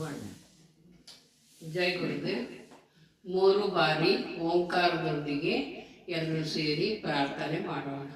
ಮಾಡೋಣ. ಜೈ ಗುರುದೇವ್. 3 ಬಾರಿ ಓಂಕಾರದೊಂದಿಗೆ ಎಲ್ಲರೂ ಸೇರಿ ಪ್ರಾರ್ಥನೆ ಮಾಡೋಣ.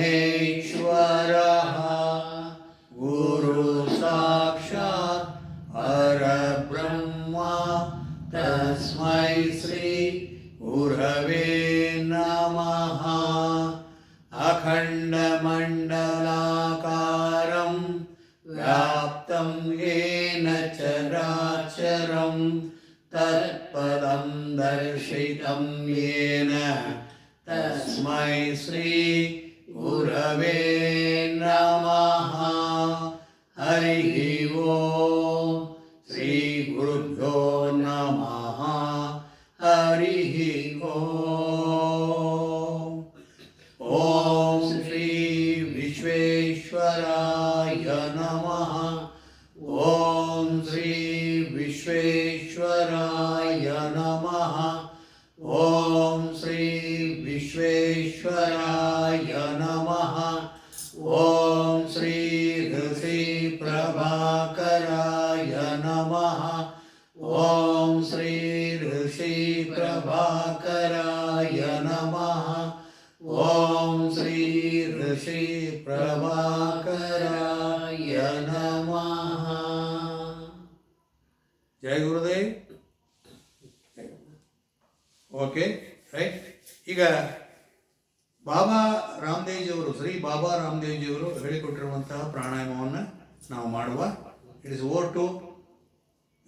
महेश्वरः गुरु साक्षात् परब्रह्म तस्मै श्री गुरवे नमः. अखण्डमण्डलाकारं व्याप्तं येन चराचरं तत्पदं दर्शितं येन तस्मै श्री गुरवे नमः. हरिः ओं. श्री गुरुभ्यो नमः. हरिः ओं. ओं श्री विश्वेश्वराय नमः. ओं श्री विश्वेश्वराय नमः. ओं श्री विश्वेश्वराय नमः. ओं श्री ऋषि प्रभाकराय नमः. ओं श्री ऋषि प्रभाकराय नमः. ओं श्री ऋषि प्रभाकराय नमः. जय गुरुदेव. Okay right. ಈಗ ಬಾಬಾ ರಾಮದೇವ್ಜಿಯವರು, ಶ್ರೀ ಬಾಬಾ ರಾಮದೇವ್ಜಿಯವರು ಹೇಳಿಕೊಟ್ಟಿರುವಂತಹ ಪ್ರಾಣಾಯಾಮವನ್ನು ನಾವು ಮಾಡುವ. It is over to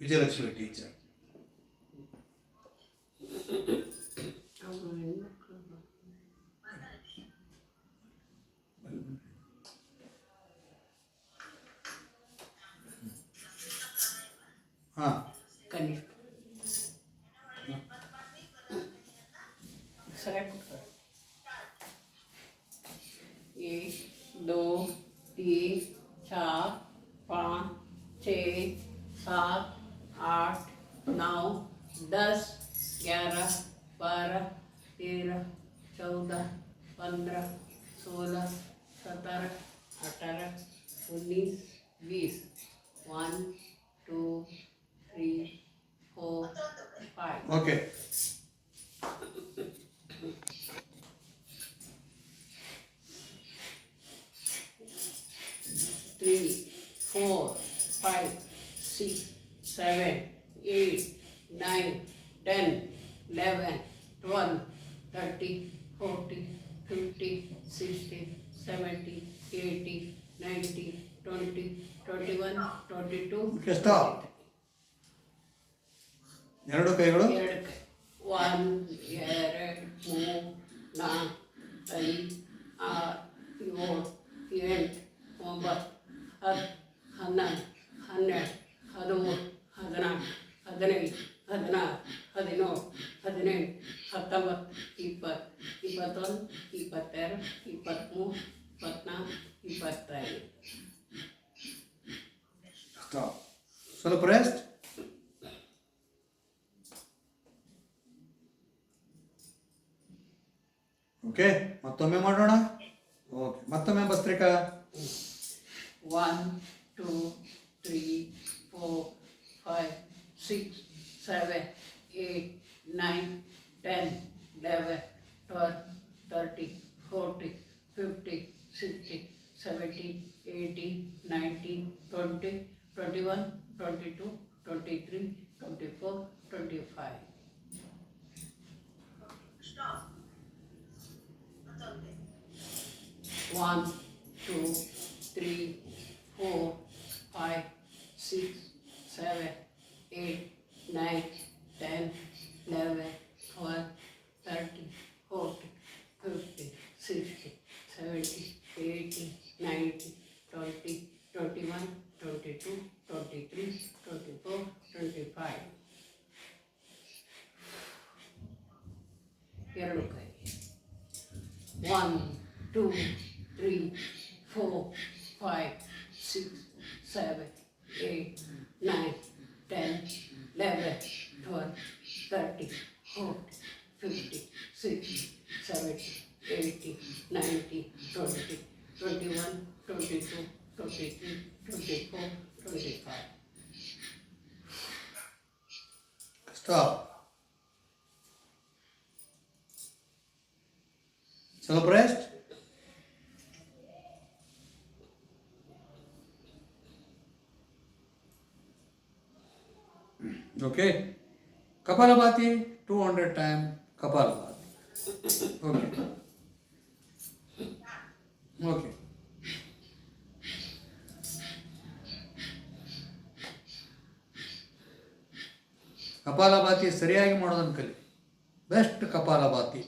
Vijayalakshmi teacher. ಹಾಂ, एक 2 3 4 5 6 7 8 9 10 11 12 13 14 15 16 17 18 19 20. 1 2 3 4 5. ಓಕೆ. 3 4 5 6 7 8 9 10 11 12 13 14 15 16 17 18 19 20 21 22. ಸ್ಟಾಪ್. ಎರಡು ಕೈಗಳು. 1 2 3 4 5 6 7 8 9 10 11 12 13 14 15 16 17 18 19 20 21 22 23 24 25. ಸ್ಟಾಪ್. ಸ್ವಲ್ಪ ರೆಸ್ಟ್. ಓಕೆ, ಮತ್ತೊಮ್ಮೆ ಮಾಡೋಣ. ಓಕೆ, ಮತ್ತೊಮ್ಮೆ ಭಸ್ತ್ರಿಕಾ. 1 2 3 4 5 6 7 8 9 10 11 12 13 14 15 16 17 18 19 20 21 22 23 24 25. One, 2, 3, 4, 5, 6, 7, 8, 9, 10, 11, 12, 13, 14, 15, 16, 17, 18, 19, 20, 21, 22, 23, 24, 8, 9, 10, 11, 12, 13, 14, 15, 16, 17, 18, 19, 20, 21, 22, 23, 24, 25. Stop. ಸ್ವಲ್ಪ rest. Okay, kapalbhati 200 time kapalbhati. Okay okay. Kapalbhati ಸರಿಯಾಗಿ ಮಾಡೋದನ್ನು ಕಲಿ. ಬೆಸ್ಟ್ ಕಪಾಲಭಾತಿ,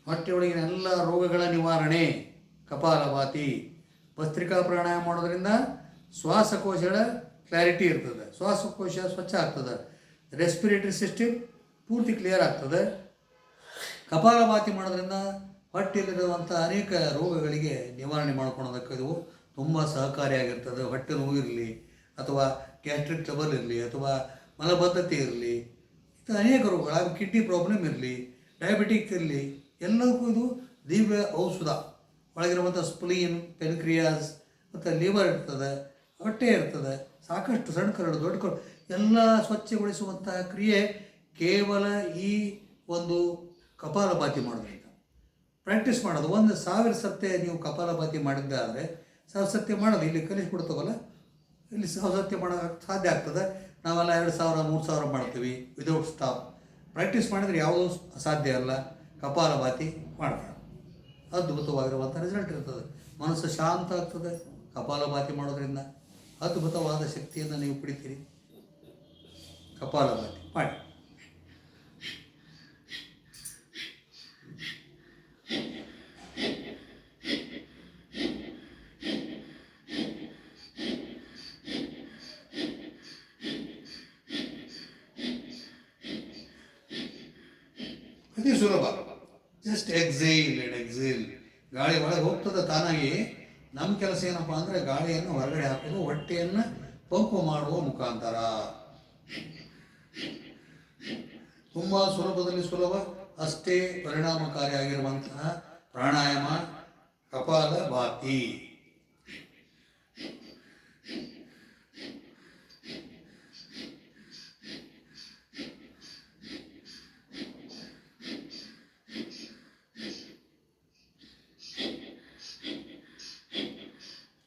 ಹೊಟ್ಟೆಯೊಳಗಿನ ಎಲ್ಲ ರೋಗಗಳ ನಿವಾರಣೆ ಕಪಾಲಭಾತಿ. ಭಸ್ತ್ರಿಕಾ ಪ್ರಾಣಾಯಾಮ ಮಾಡೋದ್ರಿಂದ ಶ್ವಾಸಕೋಶಗಳ ಕ್ಲಾರಿಟಿ ಇರ್ತದೆ, ಶ್ವಾಸಕೋಶ ಸ್ವಚ್ಛ ಆಗ್ತದೆ, ರೆಸ್ಪಿರೇಟರಿ ಸಿಸ್ಟಮ್ ಪೂರ್ತಿ ಕ್ಲಿಯರ್ ಆಗ್ತದೆ. ಕಪಾಲಭಾತಿ ಮಾಡೋದ್ರಿಂದ ಹೊಟ್ಟೆಯಲ್ಲಿರುವಂಥ ಅನೇಕ ರೋಗಗಳಿಗೆ ನಿವಾರಣೆ ಮಾಡ್ಕೊಳೋದಕ್ಕೆ ಇದು ತುಂಬ ಸಹಕಾರಿಯಾಗಿರ್ತದೆ. ಹೊಟ್ಟೆ ನೋವು ಇರಲಿ, ಅಥವಾ ಗ್ಯಾಸ್ಟ್ರಿಕ್ ಟ್ರಬಲ್ ಇರಲಿ, ಅಥವಾ ಮಲಬದ್ಧತೆ ಇರಲಿ, ಇದು ಅನೇಕ ರೋಗಗಳು, ಕಿಡ್ನಿ ಪ್ರಾಬ್ಲಮ್ ಇರಲಿ, ಡಯಾಬಿಟಿಕ್ ಇರಲಿ, ಎಲ್ಲದಕ್ಕೂ ಇದು ದಿವ್ಯ ಔಷಧ. ಒಳಗಿರುವಂಥ ಸ್ಪ್ಲೀನ್, ಪೆನ್ಕ್ರಿಯಾಸ್ ಮತ್ತು ಲಿವರ್ ಇರ್ತದೆ, ಹೊಟ್ಟೆ ಇರ್ತದೆ, ಸಾಕಷ್ಟು ಸಣ್ಣ ಕರಳು ದೊಡ್ಡ ಕರಳು ಎಲ್ಲ ಸ್ವಚ್ಛಗೊಳಿಸುವಂಥ ಕ್ರಿಯೆ ಕೇವಲ ಈ ಒಂದು ಕಪಾಲಭಾತಿ ಮಾಡೋದ್ರಿಂದ. ಪ್ರಾಕ್ಟೀಸ್ ಮಾಡೋದು 1000 ಸತ್ಯ ನೀವು ಕಪಾಲಭಾತಿ ಮಾಡಿದ್ದಾದರೆ 1000 ಸತ್ಯ ಮಾಡೋದು ಇಲ್ಲಿ ಕಲಿಸ್ಬಿಡ್ತವಲ್ಲ, ಇಲ್ಲಿ 1000 ಸತ್ಯ ಮಾಡೋಕ್ಕೆ ಸಾಧ್ಯ ಆಗ್ತದೆ. ನಾವೆಲ್ಲ 2000 3000 ಮಾಡ್ತೀವಿ ವಿದೌಟ್ ಸ್ಟಾಪ್. ಪ್ರಾಕ್ಟೀಸ್ ಮಾಡಿದರೆ ಯಾವುದೂ ಅಸಾಧ್ಯ ಅಲ್ಲ. ಕಪಾಲಭಾತಿ ಮಾಡ್ತಾರೆ, ಅದ್ಭುತವಾಗಿರುವಂಥ ರಿಸಲ್ಟ್ ಇರ್ತದೆ. ಮನಸ್ಸು ಶಾಂತ ಆಗ್ತದೆ. ಕಪಾಲಭಾತಿ ಮಾಡೋದ್ರಿಂದ ಅದ್ಭುತವಾದ ಶಕ್ತಿಯನ್ನು ನೀವು ಪಡಿತೀರಿ. ಕಪಾಲಭಾತಿ ಮಾಡಿ. ಅತಿ ಸುಲಭ. Just exhale and exhale. ಗಾಳಿ ಒಳಗೆ ಹೋಗ್ತದೆ ತಾನಾಗಿ. ನಮ್ಮ ಕೆಲಸ ಏನಪ್ಪ ಅಂದರೆ ಗಾಳಿಯನ್ನು ಹೊರಗಡೆ ಹಾಕೋದು, ಹೊಟ್ಟೆಯನ್ನು ಪಂಪು ಮಾಡುವ ಮುಖಾಂತರ. ತುಂಬ ಸುಲಭದಲ್ಲಿ ಸುಲಭ, ಅಷ್ಟೇ ಪರಿಣಾಮಕಾರಿಯಾಗಿರುವಂತಹ ಪ್ರಾಣಾಯಾಮ ಕಪಾಲಭಾತಿ.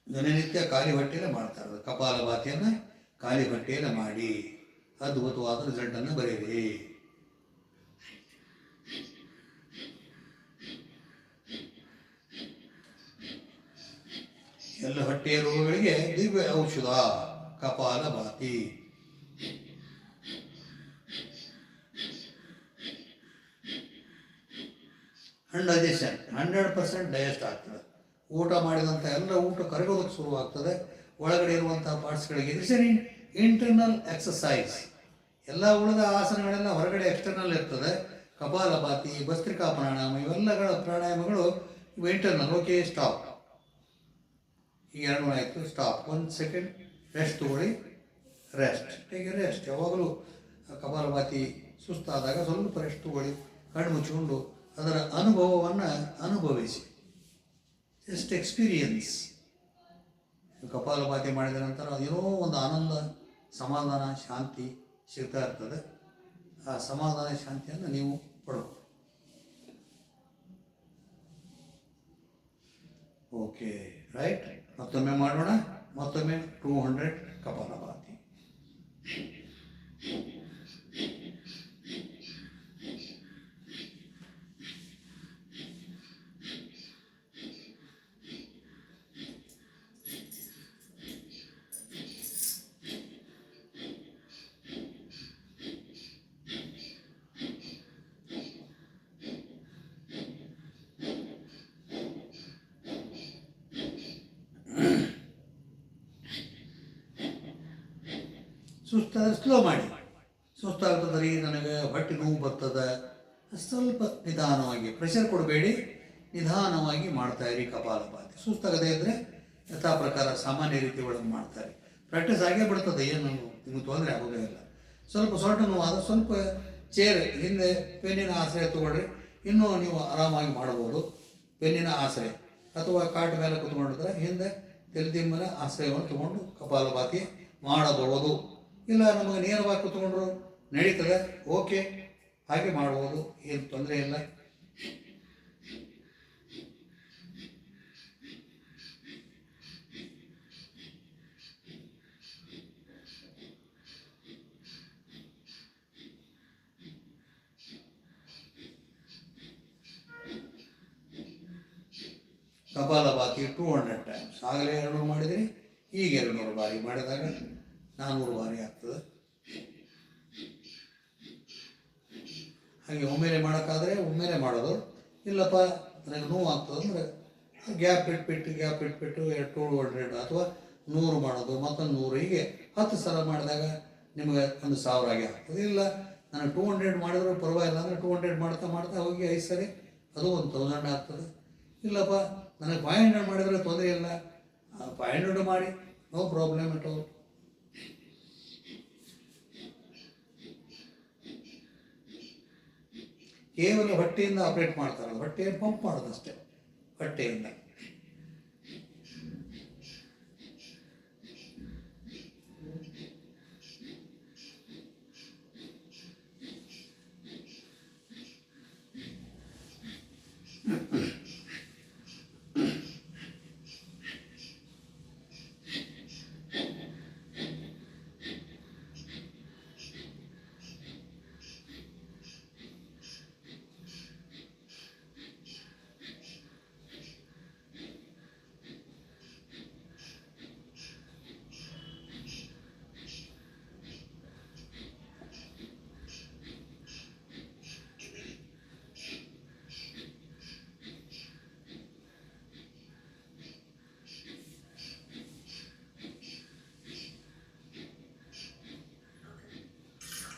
ದಿನನಿತ್ಯ ಖಾಲಿ ಹೊಟ್ಟೆಯಲ್ಲೇ ಮಾಡ್ತಾರೆ ಕಪಾಲಭಾತಿಯನ್ನು. ಖಾಲಿ ಹೊಟ್ಟೆಯಲ್ಲೇ ಮಾಡಿ ಅದ್ಭುತವಾದ ರಿಸಲ್ಟನ್ನು ಬರೆಯಿರಿ. ಎಲ್ಲ ಹೊಟ್ಟೆಯ ರೋಗಗಳಿಗೆ ದಿವ್ಯ ಔಷಧ ಕಪಾಲಭಾತಿ. ಡೈಜೆಷನ್ 100% ಡೈಜೆಸ್ಟ್ ಆಗ್ತದೆ. ಊಟ ಮಾಡಿದಂಥ ಎಲ್ಲ ಊಟ ಕರಗೋದಕ್ಕೆ ಶುರುವಾಗ್ತದೆ. ಒಳಗಡೆ ಇರುವಂಥ ಪಾರ್ಟ್ಸ್ಗಳಿಗೆ ಇಟ್ಸ್ ಎನ್ ಇಂಟರ್ನಲ್ ಎಕ್ಸಸೈಸ್. ಎಲ್ಲ ಉಳಿದ ಆಸನಗಳೆಲ್ಲ ಹೊರಗಡೆ ಎಕ್ಸ್ಟರ್ನಲ್ ಇರ್ತದೆ. ಕಪಾಲಭಾತಿ, ಭಸ್ತ್ರಿಕಾ ಪ್ರಾಣಾಯಾಮ, ಇವೆಲ್ಲಗಳ ಪ್ರಾಣಾಯಾಮಗಳು ಇವು ಇಂಟರ್ನಲ್. Okay, stop. ಈಗ 2 ಆಯಿತು, ಸ್ಟಾಪ್. 1 ಸೆಕೆಂಡ್ ರೆಸ್ಟ್ ತಗೊಳ್ಳಿ. ರೆಸ್ಟ್, ಹೇಗೆ ರೆಸ್ಟ್. ಯಾವಾಗಲೂ ಕಪಾಲಭಾತಿ ಸುಸ್ತಾದಾಗ ಸ್ವಲ್ಪ ರೆಸ್ಟ್ ತಗೊಳ್ಳಿ. ಕಣ್ಣು ಮುಚ್ಚಿಕೊಂಡು ಅದರ ಅನುಭವವನ್ನು ಅನುಭವಿಸಿ. Just experience. ಕಪಾಲಭಾತಿ ಮಾಡಿದ ನಂತರ ಏನೋ ಒಂದು ಆನಂದ, ಸಮಾಧಾನ, ಶಾಂತಿ ಸಿಗ್ತಾ ಇರ್ತದೆ. ಆ ಸಮಾಧಾನ ಶಾಂತಿಯನ್ನು ನೀವು ಪಡಬೇಕು. Okay, right. ಮತ್ತೊಮ್ಮೆ ಮಾಡೋಣ. ಮತ್ತೊಮ್ಮೆ 200 ಕಪಾಲಭಾತಿ. ಸುಸ್ತಾದರೆ ಸ್ಲೋ ಮಾಡಿ. ಸುಸ್ತಾಗ್ತದೆ ರೀ, ನನಗೆ ಹೊಟ್ಟೆ ನೋವು ಬರ್ತದೆ, ಸ್ವಲ್ಪ ನಿಧಾನವಾಗಿ, ಪ್ರೆಷರ್ ಕೊಡಬೇಡಿ, ನಿಧಾನವಾಗಿ ಮಾಡ್ತಾಯಿರಿ ಕಪಾಲಭಾತಿ. ಸುಸ್ತಾಗದೇ ಇದ್ದರೆ ಯಥಾ ಪ್ರಕಾರ ಸಾಮಾನ್ಯ ರೀತಿ ಒಳಗೆ ಮಾಡ್ತಾರೆ. ಪ್ರಾಕ್ಟೀಸ್ ಆಗೇ ಬಿಡ್ತದೆ, ಏನು ನಿಮಗೆ ತೊಂದರೆ ಆಗೋದೇ ಇಲ್ಲ. ಸ್ವಲ್ಪ ಸೊಂಟ ನೋವಾದ ಸ್ವಲ್ಪ ಚೇರ್ ಹಿಂದೆ ಪೆನ್ನಿನ ಆಶ್ರಯ ತಗೊಳ್ರಿ, ಇನ್ನೂ ನೀವು ಆರಾಮಾಗಿ ಮಾಡ್ಬೋದು. ಪೆನ್ನಿನ ಆಶ್ರಯ ಅಥವಾ ಕಾಟ್ ಮೇಲೆ ಕುತ್ಕೊಂಡಿದ್ರೆ ಹಿಂದೆ ತೆಲ್ದಿಂಬನ ಆಶ್ರಯವನ್ನು ತಗೊಂಡು ಕಪಾಲಭಾತಿ ಮಾಡಬಹುದು. ಇಲ್ಲ ನಮಗೆ ನೇರವಾಗಿ ಕುತ್ಕೊಂಡ್ರು ನಡೀತದೆ, ಓಕೆ, ಹಾಗೆ ಮಾಡ್ಬೋದು, ಏನು ತೊಂದರೆ ಇಲ್ಲ. ಕಪಾಲಭಾತಿ 200 ಟೈಮ್ಸ್. ಆಗಲೇ 200 ಮಾಡಿದರೆ ಈಗ 200 ಬಾರಿ ಮಾಡಿದಾಗ 400 ಬಾರಿ ಆಗ್ತದೆ. ಹಾಗೆ ಒಮ್ಮೆಲೆ ಮಾಡೋಕ್ಕಾದರೆ ಒಮ್ಮೆಲೆ ಮಾಡೋದು. ಇಲ್ಲಪ್ಪ ನನಗೆ ನೋವು ಆಗ್ತದೆ ಅಂದರೆ ಗ್ಯಾಪ್ ಇಟ್ಬಿಟ್ಟು 200 ಅಥವಾ 100 ಮಾಡೋದು, ಮತ್ತೊಂದು 100, ಹೀಗೆ 10 ಸಲ ಮಾಡಿದಾಗ ನಿಮಗೆ 1000 ಆಗಿ ಆಗ್ತದೆ. ಇಲ್ಲ ನನಗೆ 200 ಮಾಡಿದ್ರು ಪರವಾಗಿಲ್ಲ ಅಂದರೆ 200 ಮಾಡ್ತಾ ಹೋಗಿ 5 ಸರಿ ಅದು 1000 ಆಗ್ತದೆ. ಇಲ್ಲಪ್ಪ ನನಗೆ 500 ಮಾಡಿದರೆ ತೊಂದರೆ ಇಲ್ಲ, 500 ಮಾಡಿ, ನೋ ಪ್ರಾಬ್ಲಮ್ ಅಟ್ ಆಲ್. ಕೇವಲ ಹೊಟ್ಟೆಯಿಂದ ಆಪ್ರೇಟ್ ಮಾಡ್ತಾರೆ, ಹೊಟ್ಟೆಯನ್ನು ಪಂಪ್ ಮಾಡೋದಷ್ಟೇ, ಹೊಟ್ಟೆಯಿಂದ.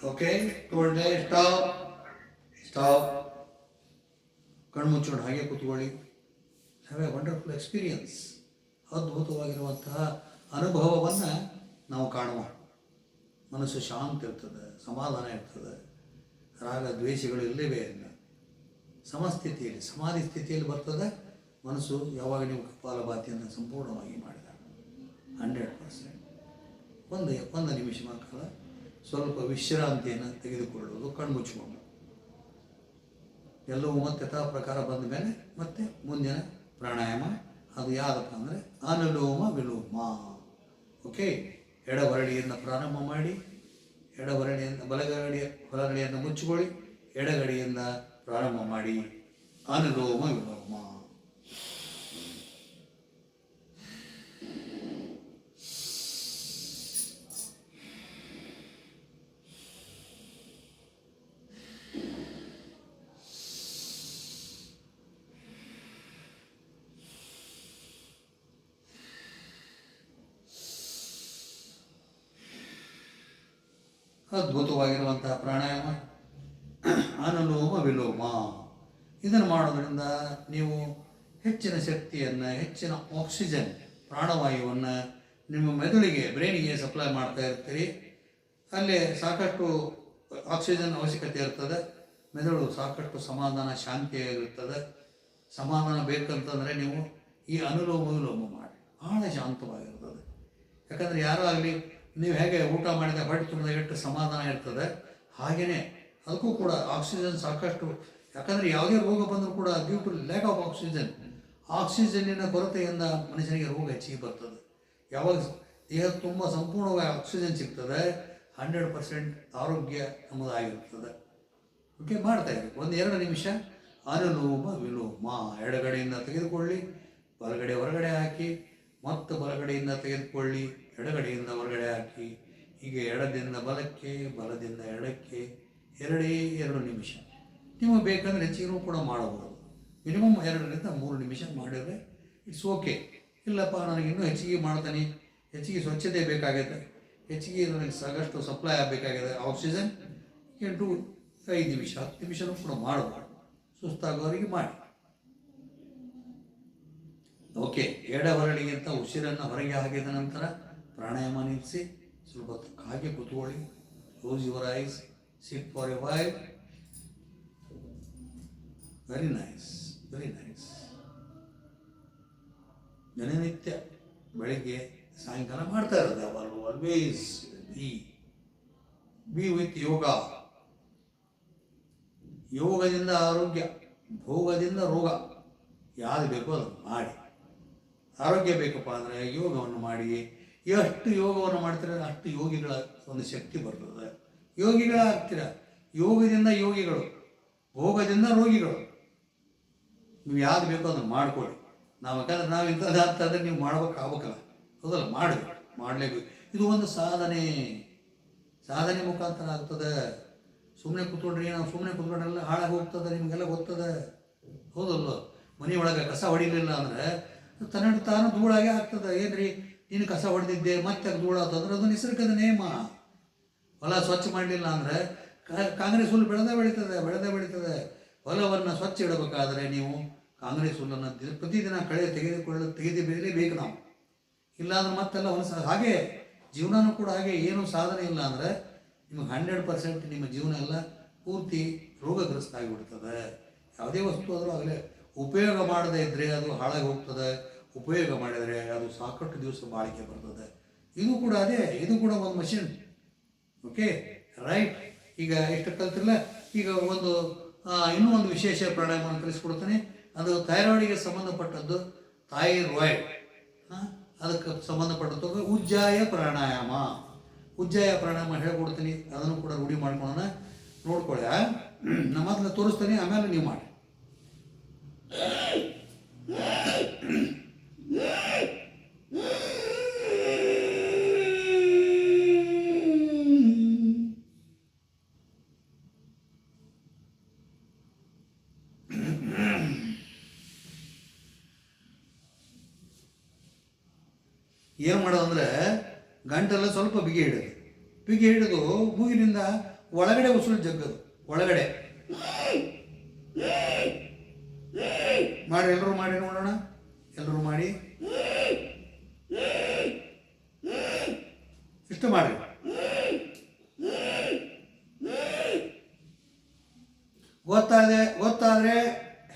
Okay, 2 days, stop. ಕಣ್ಣು ಮುಚ್ಕೊಂಡು ಹಾಗೆ ಕೂತ್ಕೊಳ್ಳಿ. Have a wonderful experience. ಅದ್ಭುತವಾಗಿರುವಂತಹ ಅನುಭವವನ್ನು ನಾವು ಕಾಣುವ. ಮನಸ್ಸು ಶಾಂತ ಇರ್ತದೆ, ಸಮಾಧಾನ ಇರ್ತದೆ, ರಾಗ ದ್ವೇಷಗಳು ಇಲ್ಲವೇ ಇಲ್ಲ. ಸಮಸ್ಥಿತಿಯಲ್ಲಿ, ಸಮಾಧಿ ಸ್ಥಿತಿಯಲ್ಲಿ ಬರ್ತದೆ ಮನಸ್ಸು ಯಾವಾಗ ನೀವು ಕಪಾಲಭಾತಿಯನ್ನು ಸಂಪೂರ್ಣವಾಗಿ ಮಾಡಿದಾಗ 100%. ಒಂದು ನಿಮಿಷ ಕಾಲ ಸ್ವಲ್ಪ ವಿಶ್ರಾಂತಿಯನ್ನು ತೆಗೆದುಕೊಳ್ಳುವುದು, ಕಣ್ಮುಚ್ಚಿಕೊಂಡು. ಎಲ್ಲವೂ ಮತ್ತೆ ಯಥಾ ಪ್ರಕಾರ ಬಂದ ಮೇಲೆ ಮತ್ತೆ ಮುಂದಿನ ಪ್ರಾಣಾಯಾಮ. ಅದು ಯಾವುದಪ್ಪ ಅಂದರೆ ಅನುಲೋಮ ವಿಲೋಮ. ಓಕೆ, ಎಡಬರಡಿಯಿಂದ ಪ್ರಾರಂಭ ಮಾಡಿ, ಎಡಬರಡಿಯಿಂದ ಬಲಗಡೆಯನ್ನು ಮುಚ್ಚಿಕೊಳ್ಳಿ, ಎಡಗಡೆಯಿಂದ ಪ್ರಾರಂಭ ಮಾಡಿ, ಅನುಲೋಮ ವಿಲೋಮ. ಅದ್ಭುತವಾಗಿರುವಂತಹ ಪ್ರಾಣಾಯಾಮ ಅನುಲೋಮ ವಿಲೋಮ. ಇದನ್ನು ಮಾಡೋದ್ರಿಂದ ನೀವು ಹೆಚ್ಚಿನ ಶಕ್ತಿಯನ್ನು, ಹೆಚ್ಚಿನ ಆಕ್ಸಿಜನ್, ಪ್ರಾಣವಾಯುವನ್ನು ನಿಮ್ಮ ಮೆದುಳಿಗೆ, ಬ್ರೈನಿಗೆ ಸಪ್ಲೈ ಮಾಡ್ತಾ ಇರ್ತೀರಿ. ಅಲ್ಲೇ ಸಾಕಷ್ಟು ಆಕ್ಸಿಜನ್ ಅವಶ್ಯಕತೆ ಇರ್ತದೆ. ಮೆದುಳು ಸಾಕಷ್ಟು ಸಮಾಧಾನ, ಶಾಂತಿಯಾಗಿರುತ್ತದೆ. ಸಮಾಧಾನ ಬೇಕಂತಂದರೆ ನೀವು ಈ ಅನುಲೋಮ ವಿಲೋಮ ಮಾಡಿ, ಭಾಳ ಶಾಂತವಾಗಿರ್ತದೆ. ಯಾಕಂದರೆ ಯಾರೋ ಆಗಲಿ, ನೀವು ಹೇಗೆ ಊಟ ಮಾಡಿದ ಹೊಟ್ಟೆ ತುಂಬಿದ ಎಷ್ಟು ಸಮಾಧಾನ ಇರ್ತದೆ, ಹಾಗೆಯೇ ಅದಕ್ಕೂ ಕೂಡ ಆಕ್ಸಿಜನ್ ಸಾಕಷ್ಟು. ಯಾಕಂದರೆ ಯಾವುದೇ ರೋಗ ಬಂದರೂ ಕೂಡ ಡ್ಯೂ ಟು ಲ್ಯಾಕ್ ಆಫ್ ಆಕ್ಸಿಜನ್ನಿನ ಕೊರತೆಯಿಂದ ಮನುಷ್ಯನಿಗೆ ರೋಗ ಹೆಚ್ಚಿಗೆ ಬರ್ತದೆ. ಯಾವಾಗ ದೇಹ ತುಂಬ ಸಂಪೂರ್ಣವಾಗಿ ಆಕ್ಸಿಜನ್ ಸಿಗ್ತದೆ, 100% ಆರೋಗ್ಯ ನಮ್ಮದಾಗಿರ್ತದೆ. ಓಕೆ, ಮಾಡ್ತಾಯಿರಿ. 1-2 ನಿಮಿಷ ಅನುಲೋಮ ವಿಲೋಮ. ಎಡಗಡೆಯಿಂದ ತೆಗೆದುಕೊಳ್ಳಿ, ಬಲಗಡೆ ಹೊರಗಡೆ ಹಾಕಿ, ಮತ್ತು ಬಲಗಡೆಯಿಂದ ತೆಗೆದುಕೊಳ್ಳಿ, ಎಡಗಡೆಯಿಂದ ಹೊರಗಡೆ ಹಾಕಿ. ಹೀಗೆ ಎಡದಿಂದ ಬಲಕ್ಕೆ, ಬಲದಿಂದ ಎಡಕ್ಕೆ 2 ನಿಮಿಷ. ನಿಮಗೆ ಬೇಕಂದರೆ ಹೆಚ್ಚಿಗೂ ಕೂಡ ಮಾಡಬಹುದು. ಮಿನಿಮಮ್ 2-3 ನಿಮಿಷ ಮಾಡಿದರೆ ಇಟ್ಸ್ ಓಕೆ. ಇಲ್ಲಪ್ಪ ನನಗೆ ಇನ್ನೂ ಹೆಚ್ಚಿಗೆ ಮಾಡ್ತಾನೆ, ಹೆಚ್ಚಿಗೆ ಸ್ವಚ್ಛತೆ ಬೇಕಾಗಿದೆ, ಹೆಚ್ಚಿಗೆ ನನಗೆ ಸಾಕಷ್ಟು ಸಪ್ಲೈ ಆಗಬೇಕಾಗಿದೆ ಆಕ್ಸಿಜನ್, 5 ನಿಮಿಷ 10 ನಿಮಿಷನೂ ಕೂಡ ಮಾಡಬಾರ್ದು. ಸುಸ್ತಾಗೋರಿಗೆ ಮಾಡಿ. ಓಕೆ, ಎಡಬರಳಿಗಿಂತ ಉಸಿರನ್ನು ಹೊರಗೆ ಹಾಕಿದ ನಂತರ ಪ್ರಾಣಾಯಾಮ ನಿಲ್ಲಿಸಿ ಸ್ವಲ್ಪ ಹೊತ್ತು ಹಾಗೆ ಕೂತ್ಕೊಳ್ಳಿ. Close your eyes, sit for A while. Very nice, very nice. ದಿನನಿತ್ಯ ಬೆಳಿಗ್ಗೆ ಸಾಯಂಕಾಲ ಮಾಡ್ತಾ ಇರೋದು ಯಾವಾಗಲೂ. ಆಲ್ವೇಸ್ ಬಿ ವಿತ್ ಯೋಗ. ಯೋಗದಿಂದ ಆರೋಗ್ಯ, ಭೋಗದಿಂದ ರೋಗ. ಯಾವುದು ಬೇಕೋ ಅದು ಮಾಡಿ. ಆರೋಗ್ಯ ಬೇಕಪ್ಪ ಅಂದರೆ ಯೋಗವನ್ನು ಮಾಡಿ. ಎಷ್ಟು ಯೋಗವನ್ನು ಮಾಡ್ತೀರ ಅಷ್ಟು ಯೋಗಿಗಳ ಒಂದು ಶಕ್ತಿ ಬರ್ತದೆ. ಯೋಗಿಗಳಾಗ್ತೀರ. ಯೋಗದಿಂದ ಯೋಗಿಗಳು, ಭೋಗದಿಂದ ರೋಗಿಗಳು. ನೀವು ಯಾವುದು ಬೇಕೋ ಅದನ್ನು ಮಾಡ್ಕೊಳ್ಳಿ. ಯಾಕಂದ್ರೆ ನಾವು ಇಂಥದ್ದು ಅಂತಂದರೆ ನೀವು ಮಾಡ್ಬೇಕಾಗಬೇಕಲ್ಲ, ಹೌದಲ್ಲ? ಮಾಡಲೇಬೇಕು. ಇದು ಒಂದು ಸಾಧನೆ ಮುಖಾಂತರ ಆಗ್ತದೆ. ಸುಮ್ಮನೆ ಕೂತ್ಕೊಂಡ್ರಿ, ನಾವು ಸುಮ್ಮನೆ ಕೂತ್ಕೊಂಡ್ರೆಲ್ಲ ಹಾಳಾಗಿ ಹೋಗ್ತದೆ, ನಿಮಗೆಲ್ಲ ಗೊತ್ತದೆ, ಹೌದಲ್ಲ? ಮನೆಯೊಳಗೆ ಕಸ ಹೊಡಿಲಿಲ್ಲ ಅಂದರೆ ತಾನು ಧೂಳಾಗೆ ಆಗ್ತದೆ. ಏನ್ರಿ ನೀನು ಕಸ ಹೊಡೆದಿದ್ದೆ ಮತ್ತೆ ಧೂಳಾಗ್ತಂದ್ರೆ ಅದು ನಿಸರ್ಗದ ನೇಮ. ಹೊಲ ಸ್ವಚ್ಛ ಮಾಡಲಿಲ್ಲ ಅಂದರೆ ಕಾಂಗ್ರೆಸ್ ಹುಲ್ಲು ಬೆಳೆದೇ ಬೆಳೀತದೆ. ಹೊಲವನ್ನು ಸ್ವಚ್ಛ ಇಡಬೇಕಾದ್ರೆ ನೀವು ಕಾಂಗ್ರೆಸ್ ಹುಲ್ಲನ್ನು ಪ್ರತಿದಿನ ತೆಗೆದಿರಲೇಬೇಕು ನಾವು. ಇಲ್ಲಾಂದ್ರೆ ಮತ್ತೆಲ್ಲ ಹೊಲಸ. ಹಾಗೆ ಜೀವನನೂ ಕೂಡ ಹಾಗೆ. ಏನು ಸಾಧನೆ ಇಲ್ಲ ಅಂದರೆ ನಿಮಗೆ 100% ನಿಮ್ಮ ಜೀವನ ಎಲ್ಲ ಪೂರ್ತಿ ರೋಗಗ್ರಸ್ತ ಆಗಿಬಿಡ್ತದೆ. ಯಾವುದೇ ವಸ್ತು ಆದರೂ ಆಗಲೇ ಉಪಯೋಗ ಮಾಡದೇ ಇದ್ದರೆ ಅದು ಹಾಳಾಗಿ ಹೋಗ್ತದೆ. ಉಪಯೋಗ ಮಾಡಿದರೆ ಅದು ಸಾಕಷ್ಟು ದಿವಸ ಬಾಳಿಕೆ ಬರ್ತದೆ. ಇದು ಕೂಡ ಅದೇ, ಇದು ಕೂಡ ಒಂದು ಮಷಿನ್. Okay, right. ಈಗ ಎಷ್ಟು ಕಲ್ತಿರಲ್ಲ, ಈಗ ಇನ್ನೂ ಒಂದು ವಿಶೇಷ ಪ್ರಾಣಾಯಾಮವನ್ನು ಕಲಿಸ್ಕೊಡ್ತೀನಿ. ಅದು ಥೈರಾಯ್ಡಿಗೆ ಸಂಬಂಧಪಟ್ಟದ್ದು. ಥೈರಾಯ್ಡ್ ಅದಕ್ಕೆ ಸಂಬಂಧಪಟ್ಟದ್ದು ಉಜ್ಜಾಯ ಪ್ರಾಣಾಯಾಮ. ಹೇಳ್ಕೊಡ್ತೀನಿ. ಅದನ್ನು ಕೂಡ ರೂಢಿ ಮಾಡ್ಕೊಳ್ಳೋಣ. ನೋಡ್ಕೊಳ್ಳಿ. ನಮ್ಮ ಮೊದಲು ತೋರಿಸ್ತೀನಿ, ಆಮೇಲೆ ನೀವು ಮಾಡಿ. ಏನು ಮಾಡೋದಂದರೆ ಗಂಟೆಲ್ಲ ಸ್ವಲ್ಪ ಬಿಗಿ ಹಿಡಿದು ಮೂಗಿನಿಂದ ಒಳಗಡೆ ಉಸಿರು ಜಗ್ಗದು. ಒಳಗಡೆ ಮಾಡಿ. ಎಲ್ಲರೂ ಮಾಡಿ ನೋಡೋಣ. ಎಲ್ಲರೂ ಮಾಡಿ. ಇಷ್ಟು ಮಾಡಿ. ಗೊತ್ತಾದರೆ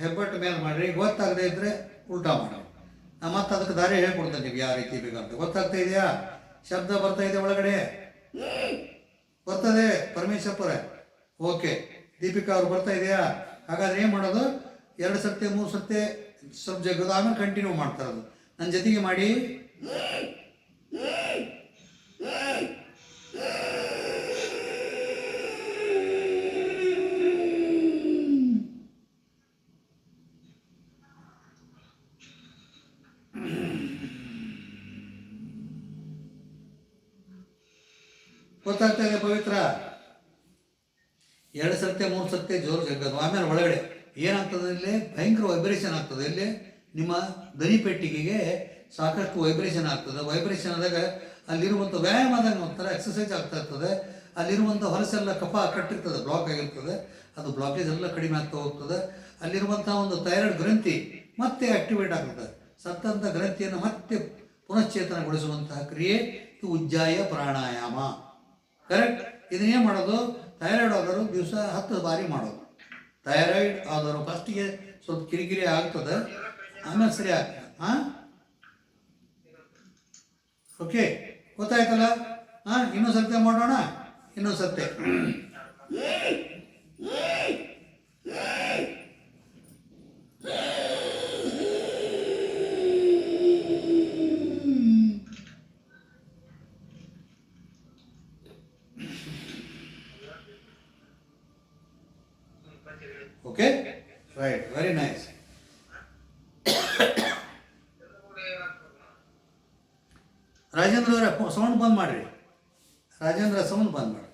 ಹೆಬ್ಬಟ್ಟು ಮೇಲೆ ಮಾಡಿರಿ. ಗೊತ್ತಾಗದೇ ಇದ್ದರೆ ಉಲ್ಟಾ ಮಾಡಿ. ನಾನು ಮತ್ತೆ ಅದಕ್ಕೆ ದಾರಿ ಹೇಳ್ಕೊಡ್ತೇನೆ ನೀವು ಯಾವ ರೀತಿ ಬೇಕಂತ. ಗೊತ್ತಾಗ್ತಾ ಇದೆಯಾ? ಶಬ್ದ ಬರ್ತಾ ಇದೆ ಒಳಗಡೆ? ಬರ್ತದೆ ಪರಮೇಶ್ವರ? ಓಕೆ. ದೀಪಿಕಾ ಅವ್ರು ಬರ್ತಾ ಇದೆಯಾ? ಹಾಗಾದ್ರೆ ಏನು ಮಾಡೋದು? 2 ಸರ್ತಿ 3 ಸರ್ತಿ ಸ್ವಲ್ಪ ಜಗ್ಗೋದು, ಆಮೇಲೆ ಕಂಟಿನ್ಯೂ ಮಾಡ್ತಾ ಇರೋದು. ನನ್ನ ಜೊತೆಗೆ ಮಾಡಿ. ಗೊತ್ತಾಗ್ತಾ ಇದೆ ಪವಿತ್ರ? 2 ಸರ್ತಿ 3 ಸರ್ತಿ ಜೋರು ಜಗ್ಗದು, ಆಮೇಲೆ ಒಳಗಡೆ ಏನಾಗ್ತದೆ, ಇಲ್ಲಿ ಭಯಂಕರ ವೈಬ್ರೇಷನ್ ಆಗ್ತದೆ. ಇಲ್ಲಿ ನಿಮ್ಮ ದನಿ ಪೆಟ್ಟಿಗೆಗೆ ಸಾಕಷ್ಟು ವೈಬ್ರೇಷನ್ ಆಗ್ತದೆ. ವೈಬ್ರೇಷನ್ ಆದಾಗ ಅಲ್ಲಿರುವಂಥ ವ್ಯಾಯಾಮ ಆದಾಗ ಒಂಥರ ಎಕ್ಸಸೈಸ್ ಆಗ್ತಾ ಇರ್ತದೆ. ಅಲ್ಲಿರುವಂಥ ಹೊಲಸೆಲ್ಲ ಕಫ ಕಟ್ಟಿರ್ತದೆ, ಬ್ಲಾಕ್ ಆಗಿರ್ತದೆ. ಅದು ಬ್ಲಾಕೇಜ್ ಎಲ್ಲ ಕಡಿಮೆ ಆಗ್ತಾ ಹೋಗ್ತದೆ. ಅಲ್ಲಿರುವಂಥ ಒಂದು ಥೈರಾಯ್ಡ್ ಗ್ರಂಥಿ ಮತ್ತೆ ಆಕ್ಟಿವೇಟ್ ಆಗ್ತದೆ. ಸತ್ತಂಥ ಗ್ರಂಥಿಯನ್ನು ಮತ್ತೆ ಪುನಶ್ಚೇತನಗೊಳಿಸುವಂತಹ ಕ್ರಿಯೆ ಇದು ಉಜ್ಜಾಯ ಪ್ರಾಣಾಯಾಮ. ಕರೆಕ್ಟ್. ಇದನ್ನೇನು ಮಾಡೋದು? ಥೈರಾಯ್ಡ್ ಆದರೂ ದಿವಸ 10 ಬಾರಿ ಮಾಡೋದು. ಥೈರಾಯ್ಡ್ ಆದರೂ ಫಸ್ಟಿಗೆ ಸ್ವಲ್ಪ ಕಿರಿಕಿರಿ ಆಗ್ತದೆ, ಆಮೇಲೆ ಸರಿ ಆಗ್ತದೆ. ಓಕೆ, ಗೊತ್ತಾಯ್ತಲ್ಲ? ಇನ್ನೊಂದು ಸರ್ತೆ ಮಾಡೋಣ. ಇನ್ನೊಂದು ಸರ್ತೆ. Okay, right, very nice. Rajendra ಅವರ ಸೌಂಡ್ ಬಂದ್ ಮಾಡಿರಿ. ರಾಜೇಂದ್ರ ಸೌಂಡ್ ಬಂದ್ ಮಾಡಿ.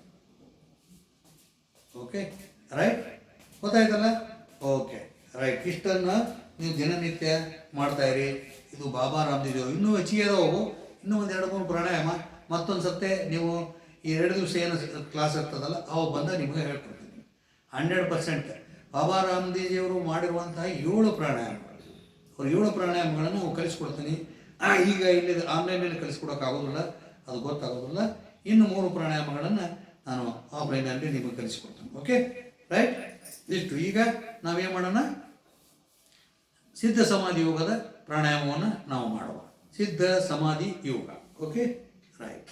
ಓಕೆ, ರೈಟ್, ಗೊತ್ತಾಯ್ತಲ್ಲ? Okay, right. ಇಷ್ಟನ್ನು ನೀವು ದಿನನಿತ್ಯ ಮಾಡ್ತಾಯಿರಿ. ಇದು ಬಾಬಾ ರಾಮದೇವ್. ಇನ್ನೂ ಹೆಚ್ಚಿಗೆ ಅದಾವು. ಇನ್ನೂ ಒಂದು 2-3 ಪ್ರಾಣಾಯಾಮ. ಮತ್ತೊಂದು ಸತ್ತೆ ನೀವು ಈ 2 ದಿವಸ ಏನು ಕ್ಲಾಸ್ ಇರ್ತದಲ್ಲ ಅವು ಬಂದಾಗ ನಿಮಗೆ ಹೇಳ್ಕೊಡ್ತೀನಿ. 100% ಬಾಬಾ ರಾಮದೇವಿಯವರು ಮಾಡಿರುವಂತಹ 7 ಪ್ರಾಣಾಯಾಮಗಳು. ಅವ್ರು 7 ಪ್ರಾಣಾಯಾಮಗಳನ್ನು ನಾವು ಕಲಿಸ್ಕೊಡ್ತೀನಿ. ಈಗ ಇಲ್ಲಿ ಆನ್ಲೈನಲ್ಲಿ ಕಲಿಸ್ಕೊಡೋಕ್ಕಾಗೋದಿಲ್ಲ. ಅದು ಗೊತ್ತಾಗೋದಿಲ್ಲ. ಇನ್ನು 3 ಪ್ರಾಣಾಯಾಮಗಳನ್ನು ನಾನು ಆಫ್ಲೈನಲ್ಲಿ ನಿಮಗೆ ಕಲಿಸಿಕೊಡ್ತೇನೆ. Okay, right? ಇಷ್ಟು. ಈಗ ನಾವೇನು ಮಾಡೋಣ, ಸಿದ್ಧ ಸಮಾಧಿ ಯೋಗದ ಪ್ರಾಣಾಯಾಮವನ್ನು ನಾವು ಮಾಡುವ. ಸಿದ್ಧ ಸಮಾಧಿ ಯೋಗ. Okay, right.